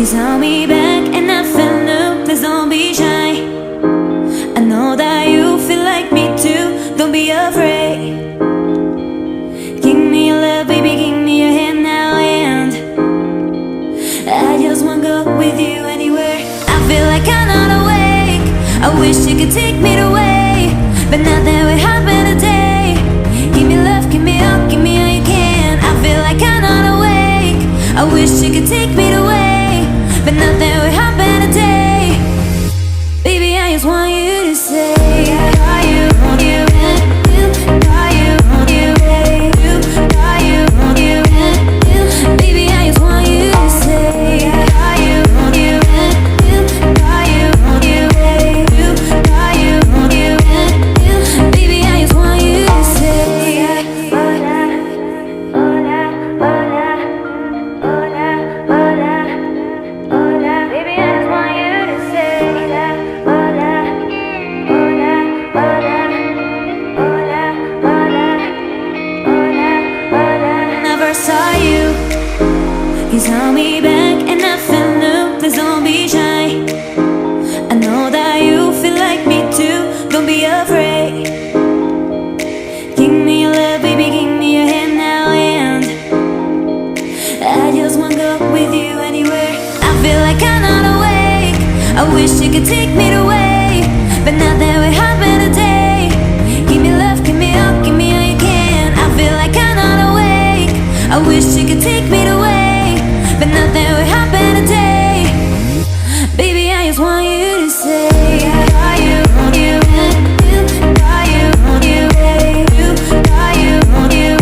You saw me back and I felt new. Please don't be shy. I know that you feel like me too. Don't be afraid. Give me your love, baby, give me your hand now. And I just wanna go with you anywhere. I feel like I'm not awake. I wish you could take me away, but nothing will happen today. Give me love, give me up, give me all you can. I feel like I'm not awake. I wish you could take me away, but nothing will happen today. Baby, I just want you to say, are you, hold you, are you, hold you, are you, hold you, baby, I just want you to say, are you, hold you, are you, hold you, are you, hold you, baby, I just want you to say, hola, hola, hola, hola, hola, hola, baby, I just want you to say that, hola, hola, hola, hola, hola, hola, hola. Never saw you. You saw me back and I felt new. Please don't be shy. I know that you feel like me too. Don't be afraid. Give me your love, baby, give me your hand now. And I just wanna go with you anywhere. I feel like I'm not awake. I wish you could take me away, but nothing will happen today. Give me love, give me up, give me all you can. I feel like I'm not awake. I wish you could take me away, but nothing will happen today. Baby, I just want you to say, are you, hold you, are you, hold you, are you, hold you,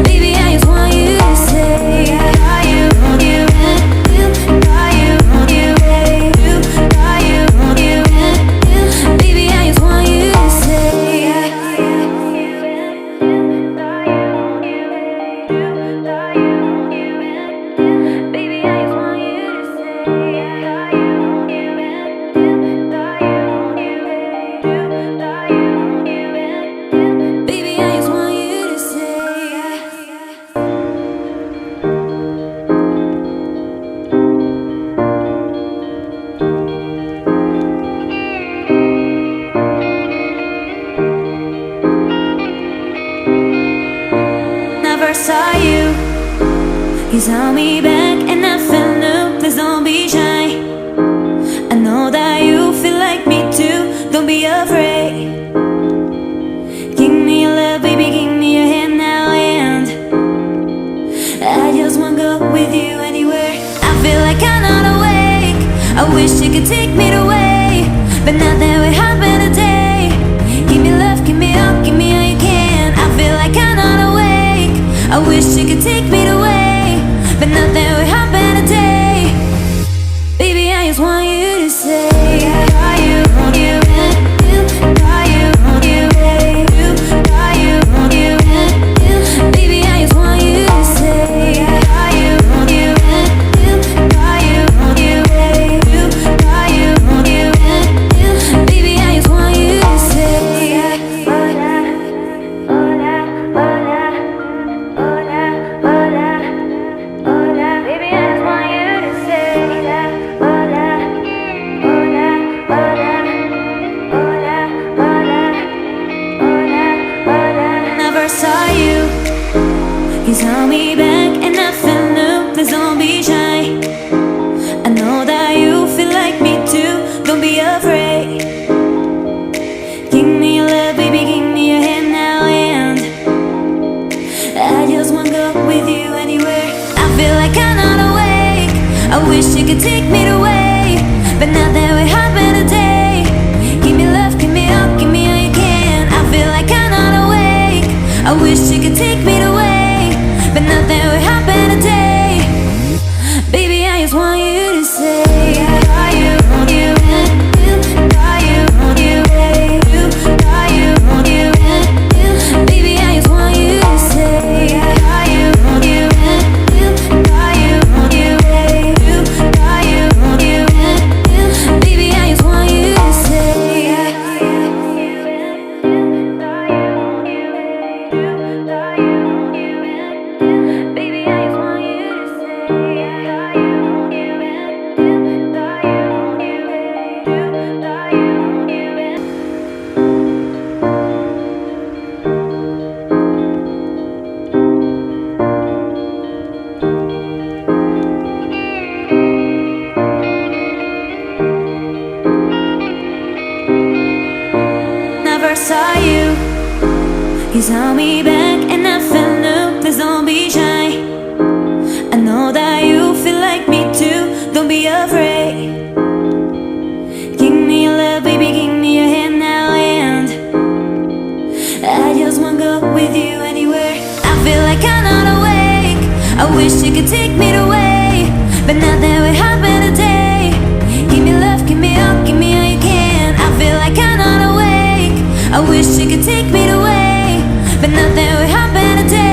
baby, I just want you to say, are you, hold you, are you, hold you, are you, hold you, baby, I just want you to say, are you, hold you, baby, I just want you to say, are you, hold you, baby, I just want you to say. Never saw you. You saw me back and I felt new. Please don't be shy. I know that you feel like me too. Don't be afraid. Give me your love, baby, give me your hand now. And I just wanna go with you anywhere. I feel like I'm not awake. I wish you could take me away, but nothing will happen today. Give me love, give me up, give me all you can. I feel like I'm not awake. I wish you could take me away, but nothing will happen today. Baby, I just want you to say, are you, hold you, are you, hold you, are you, hold you, baby, I just want you to say, are you, hold you, are you, hold you, are you, hold you, baby, I just want you to say, hola, hola, hola, hola, hola, hola, baby, I just want you to say that, hola, hola, hola, hola, hola, hola, hola. Never saw you. You saw me back and I felt new. Please don't be shy. I know that you feel like me too. Don't be afraid. Give me your love, baby, give me your hand now. And I just wanna go with you anywhere. I feel like I'm not awake. I wish you could take me away, but nothing will happen today. Give me love, give me up, give me all you can. I feel like I'm not awake. I wish you could take me away, but nothing will happen today. Baby, I just want you to say, are you, hold you, are you, hold you, are you, hold you, baby, I just want you to say, are you, hold you, are you, hold you, are you, hold you, baby, I just want you to say, are you, hold you, are you, hold you, are you, hold you. He's on me back and I felt new. Please don't be shy. I know that you feel like me too. Don't be afraid. Give me your love, baby, give me your hand now. And I just wanna go with you anywhere. I feel like I'm not awake. I wish you could take me away, but not that we happen today. Give me love, give me up, give me all you can. I feel like I'm not awake. I wish you could take me away, but not that we happen today.